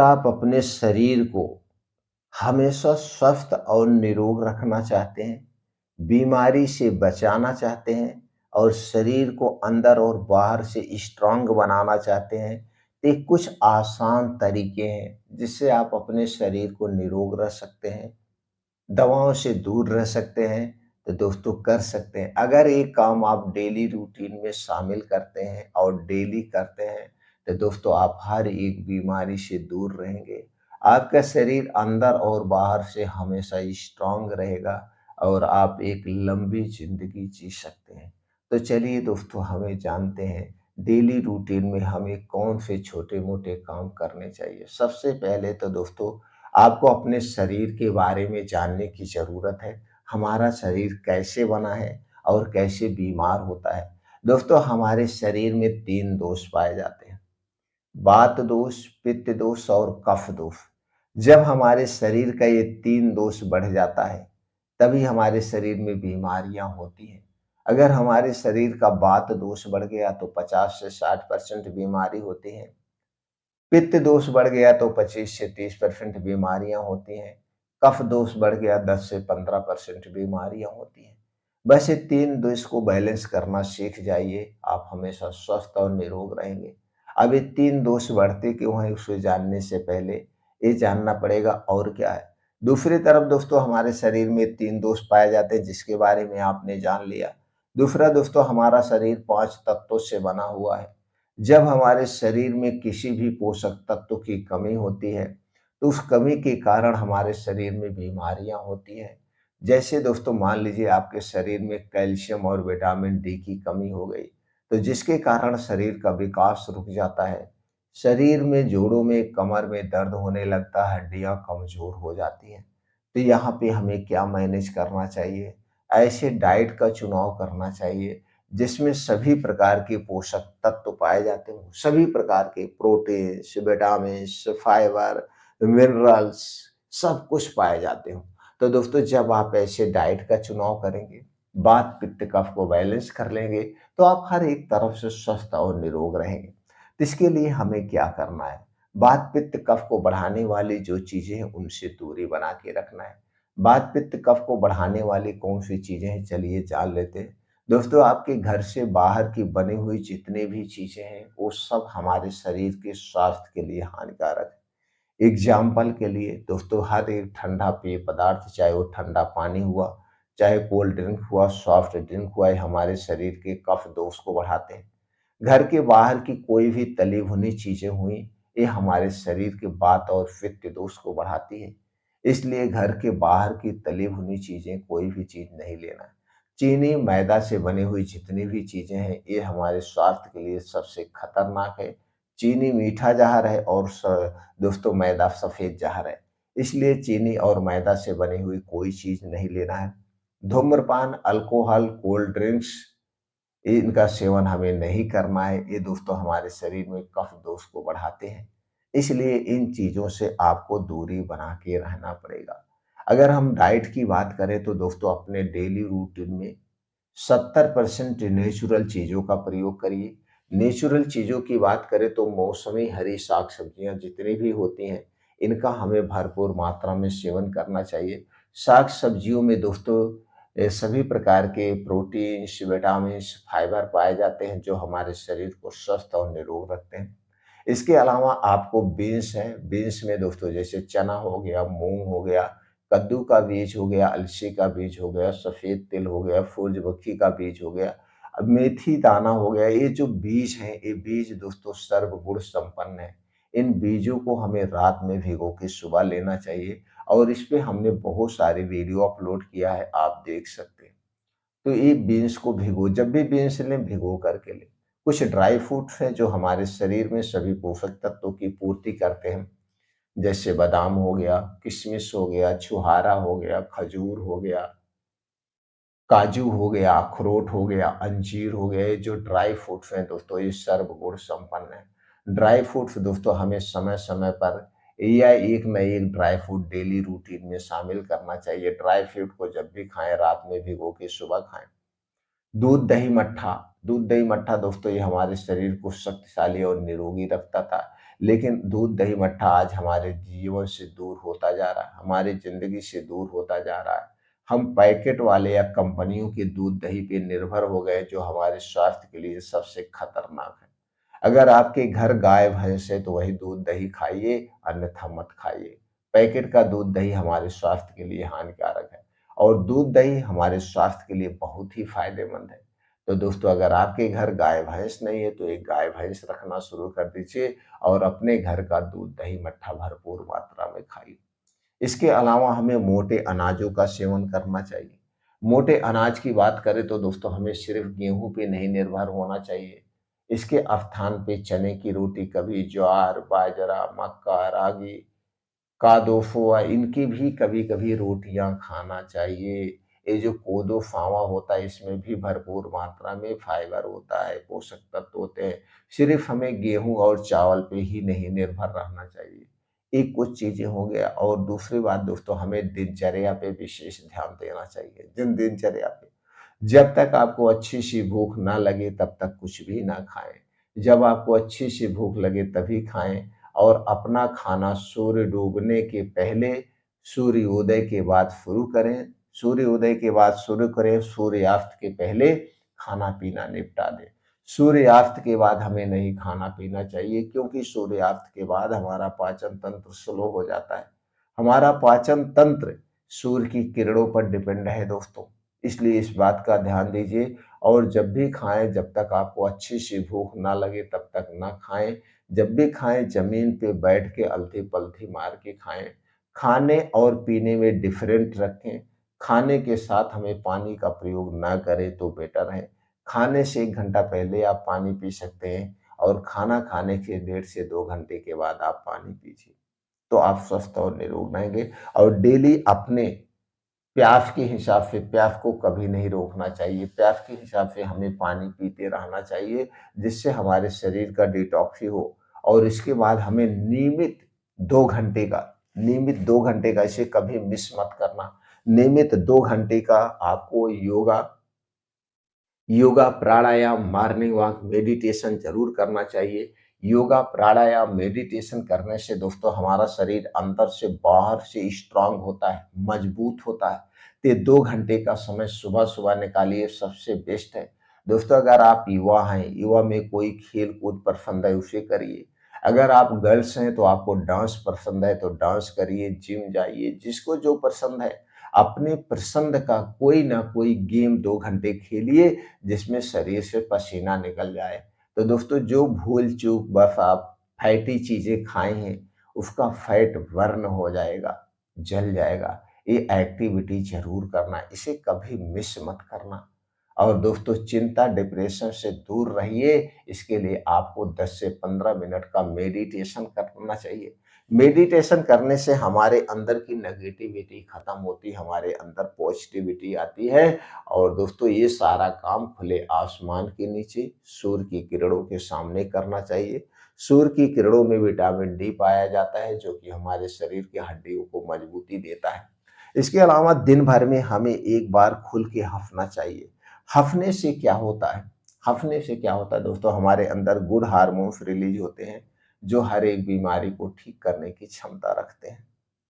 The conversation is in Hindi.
आप अपने शरीर को हमेशा स्वस्थ और निरोग रखना चाहते हैं, बीमारी से बचाना चाहते हैं और शरीर को अंदर और बाहर से स्ट्रांग बनाना चाहते हैं, तो ये कुछ आसान तरीके हैं जिससे आप अपने शरीर को निरोग रख सकते हैं, दवाओं से दूर रह सकते हैं। तो दोस्तों कर सकते हैं। अगर ये काम आप डेली रूटीन में शामिल करते हैं और डेली करते हैं, तो दोस्तों आप हर एक बीमारी से दूर रहेंगे। आपका शरीर अंदर और बाहर से हमेशा स्ट्रांग रहेगा और आप एक लंबी ज़िंदगी जी सकते हैं। तो चलिए दोस्तों हमें जानते हैं डेली रूटीन में हमें कौन से छोटे-मोटे काम करने चाहिए। सबसे पहले तो दोस्तों आपको अपने शरीर के बारे में जानने की ज़रूरत है। हमारा शरीर कैसे बना है और कैसे बीमार होता है। दोस्तों हमारे शरीर में 3 दोष पाए जाते हैं। वात दोष, पित्त दोष और कफ दोष। जब हमारे शरीर का ये 3 दोष बढ़ जाता है, तभी हमारे शरीर में बीमारियाँ होती हैं। अगर हमारे शरीर का वात दोष बढ़ गया तो 50 से 60% बीमारी होती है। पित्त दोष बढ़ गया तो 25 से 30% बीमारियां होती हैं। कफ दोष बढ़ गया 10 से 15% बीमारियां होती हैं। बस ये 3 दोष को बैलेंस करना सीख जाइए, आप हमेशा स्वस्थ और निरोग रहेंगे। अब ये 3 दोष बढ़ते क्यों हैं उसे जानने से पहले ये जानना पड़ेगा और क्या है। दूसरी तरफ दोस्तों हमारे शरीर में 3 दोष पाए जाते हैं जिसके बारे में आपने जान लिया। दूसरा दोस्तों हमारा शरीर 5 तत्वों से बना हुआ है। जब हमारे शरीर में किसी भी पोषक तत्व की कमी होती है, तो उस कमी के कारण हमारे शरीर में बीमारियाँ होती हैं। जैसे दोस्तों मान लीजिए आपके शरीर में कैल्शियम और विटामिन डी की कमी हो गई, तो जिसके कारण शरीर का विकास रुक जाता है। शरीर में, जोड़ों में, कमर में दर्द होने लगता है, हड्डियाँ कमज़ोर हो जाती हैं। तो यहाँ पे हमें क्या मैनेज करना चाहिए? ऐसे डाइट का चुनाव करना चाहिए जिसमें सभी प्रकार के पोषक तत्व पाए जाते हों, सभी प्रकार के प्रोटीन्स, विटामिन्स, फाइबर, मिनरल्स सब कुछ पाए जाते हों। तो दोस्तों जब आप ऐसे डाइट का चुनाव करेंगे, वात, पित्त, कफ को बैलेंस कर लेंगे, तो आप हर एक तरफ से स्वस्थ और निरोग रहेंगे। तो इसके लिए हमें क्या करना है? वात, पित्त, कफ को बढ़ाने वाली जो चीज़ें हैं, उनसे दूरी बना के रखना है। वात, पित्त, कफ को बढ़ाने वाली कौन-सी चीज़ें हैं, चलिए जान लेते हैं। दोस्तों आपके घर से बाहर की बनी हुई जितनी भी चीजें हैं वो सब हमारे शरीर के स्वास्थ्य के लिए हानिकारक है। एग्जाम्पल के लिए दोस्तों हर एक ठंडा पेय पदार्थ चाहे वो ठंडा पानी हुआ, चाहे कोल्ड ड्रिंक हुआ, सॉफ्ट ड्रिंक हुआ, ये हमारे शरीर के कफ दोष को बढ़ाते हैं। घर के बाहर की कोई भी तली भुनी चीजें हुई, ये हमारे शरीर के वात और पित्त दोष को बढ़ाती है। इसलिए घर के बाहर की तली भुनी चीजें कोई भी चीज नहीं लेना है। चीनी, मैदा से बनी हुई जितनी भी चीजें हैं, ये हमारे स्वास्थ्य के लिए सबसे खतरनाक है। चीनी मीठा ज़हर है और दोस्तों मैदा सफेद ज़हर है। इसलिए चीनी और मैदा से बनी हुई कोई चीज नहीं लेना है। धूम्रपान, अल्कोहल, कोल्ड ड्रिंक्स इनका सेवन हमें नहीं करना है। ये दोस्तों हमारे शरीर में कफ दोष को बढ़ाते हैं। इसलिए इन चीज़ों से आपको दूरी बना के रहना पड़ेगा। अगर हम डाइट की बात करें तो दोस्तों अपने डेली रूटीन में 70% नेचुरल चीज़ों का प्रयोग करिए। नेचुरल चीज़ों की बात करें तो मौसमी हरी साग-सब्जियाँ जितनी भी होती हैं, इनका हमें भरपूर मात्रा में सेवन करना चाहिए। साग-सब्जियों में दोस्तों सभी प्रकार के प्रोटीन्स, विटामिन्स, फाइबर पाए जाते हैं जो हमारे शरीर को स्वस्थ और निरोग रखते हैं। इसके अलावा आपको बीन्स हैं, बीन्स में दोस्तों जैसे चना हो गया, मूँग हो गया, कद्दू का बीज हो गया, अलसी का बीज हो गया, सफ़ेद तिल हो गया, सूरजमुखी का बीज हो गया, अब मेथी दाना हो गया, ये जो बीज हैं, ये बीज दोस्तों सर्वगुण संपन्न हैं। इन बीजों को हमें रात में भिगो के सुबह लेना चाहिए और इस पे हमने बहुत सारी वीडियो अपलोड किया है, आप देख सकते हैं। तो ये बीन्स को भिगो जब भी बीन्स लें भिगो करके लें। कुछ ड्राई फ्रूट्स हैं जो हमारे शरीर में सभी पोषक तत्वों की पूर्ति करते हैं। जैसे बादाम हो गया, किशमिश हो गया, छुहारा हो गया, खजूर हो गया, काजू हो गया, अखरोट हो गया, अंजीर हो गया, ये जो ड्राई फ्रूट्स हैं दोस्तों ये सर्वगुण संपन्न हैं। ड्राई फ्रूट्स दोस्तों हमें समय-समय पर या एक न एक ड्राई फ्रूट डेली रूटीन में शामिल करना चाहिए। ड्राई फ्रूट को जब भी खाएँ रात में भिगो के सुबह खाएँ। दूध, दही, मट्ठा। दूध, दही, मट्ठा दोस्तों ये हमारे शरीर को शक्तिशाली और निरोगी रखता था। लेकिन दूध दही मट्ठा आज हमारे जीवन से दूर होता जा रहा है, हमारी ज़िंदगी से दूर होता जा रहा है। हम पैकेट वाले या कंपनियों के दूध दही पे निर्भर हो गए, जो हमारे स्वास्थ्य के लिए सबसे खतरनाक है। अगर आपके घर गाय भैंस है तो वही दूध दही खाइए, अन्यथा मत खाइए। पैकेट का दूध दही हमारे स्वास्थ्य के लिए हानिकारक है और दूध दही हमारे स्वास्थ्य के लिए बहुत ही फायदेमंद है। तो दोस्तों, अगर आपके घर गाय भैंस नहीं है तो एक गाय भैंस रखना शुरू कर दीजिए और अपने घर का दूध दही मट्ठा भरपूर मात्रा में खाइए। इसके अलावा हमें मोटे अनाजों का सेवन करना चाहिए। मोटे अनाज की बात करें तो दोस्तों, हमें सिर्फ गेहूं पे नहीं निर्भर होना चाहिए। इसके स्थान पे चने की रोटी, कभी ज्वार, बाजरा, मक्का, रागी, कादोफोआ, इनकी भी कभी-कभी रोटियां खाना चाहिए। ये जो कोदो फावा होता है, इसमें भी भरपूर मात्रा में फाइबर होता है, पोषक तत्व होते हैं। सिर्फ हमें गेहूं और चावल पे ही नहीं निर्भर रहना चाहिए। ये कुछ चीजें हो गया। और दूसरी बात दोस्तों, हमें दिनचर्या पे विशेष ध्यान देना चाहिए। दिनचर्या पे जब तक आपको अच्छी सी भूख ना लगे तब तक कुछ भी ना खाएं। जब आपको अच्छी सी भूख लगे तभी खाएं और अपना खाना सूर्य डूबने के पहले, सूर्योदय के बाद शुरू करें। सूर्योदय के बाद शुरू करें, सूर्यास्त के पहले खाना-पीना निपटा दें। सूर्यास्त के बाद हमें नहीं खाना-पीना चाहिए, क्योंकि सूर्यास्त के बाद हमारा पाचन तंत्र स्लो हो जाता है। हमारा पाचन तंत्र सूर्य की किरणों पर डिपेंड है दोस्तों, इसलिए इस बात का ध्यान दीजिए। और जब भी खाएँ, जब तक आपको अच्छी-सी भूख ना लगे तब तक ना खाएँ। जब भी खाएँ, ज़मीन पे बैठ के अलथी-पलथी मार के खाएँ। खाने और पीने में डिफरेंट रखें। खाने के साथ हमें पानी का प्रयोग ना करें तो बेटर है। खाने से 1 घंटा पहले आप पानी पी सकते हैं और खाना खाने के 1.5 से 2 घंटे के बाद आप पानी पीजिए। तो आप स्वस्थ और निरोग रहेंगे। और डेली अपने प्यास के हिसाब से, प्यास को कभी नहीं रोकना चाहिए। प्यास के हिसाब से हमें पानी पीते रहना चाहिए, जिससे हमारे शरीर का डिटॉक्स ही हो। और इसके बाद हमें नियमित 2 घंटे का नियमित 2 घंटे का, इसे कभी मिस मत करना। नियमित 2 घंटे का आपको योगा योगा, प्राणायाम, मॉर्निंग वॉक, मेडिटेशन ज़रूर करना चाहिए। योगा, प्राणायाम, मेडिटेशन करने से दोस्तों हमारा शरीर अंदर से बाहर से स्ट्रांग होता है, मजबूत होता है। तो ये 2 घंटे का समय सुबह-सुबह निकालिए, सबसे बेस्ट है। दोस्तों, अगर आप युवा हैं, युवा में कोई खेल-कूद पसंद है उसे करिए। अगर आप गर्ल्स हैं तो आपको डांस पसंद है तो डांस करिए, जिम जाइए, जिसको जो पसंद है। अपने पसंद का कोई ना कोई गेम 2 घंटे खेलिए, जिसमें शरीर से पसीना निकल जाए। तो दोस्तों, जो भूल-चूक बस आप फैटी चीज़ें खाए हैं, उसका फैट बर्न हो जाएगा, जल जाएगा। ये एक्टिविटी ज़रूर करना, इसे कभी मिस मत करना। और दोस्तों, चिंता, डिप्रेशन से दूर रहिए। इसके लिए आपको 10 से 15 मिनट का मेडिटेशन करना चाहिए। मेडिटेशन करने से हमारे अंदर की नेगेटिविटी खत्म होती है, हमारे अंदर पॉजिटिविटी आती है। और दोस्तों, ये सारा काम खुले आसमान के नीचे सूर्य की किरणों के सामने करना चाहिए। सूर्य की किरणों में विटामिन डी पाया जाता है, जो कि हमारे शरीर की हड्डियों को मजबूती देता है। इसके अलावा दिन भर में हमें एक बार खुल के हँसना चाहिए। हँसने से क्या होता है? हँसने से क्या होता है दोस्तों, हमारे अंदर गुड हार्मोन्स रिलीज होते हैं, जो हर एक बीमारी को ठीक करने की क्षमता रखते हैं।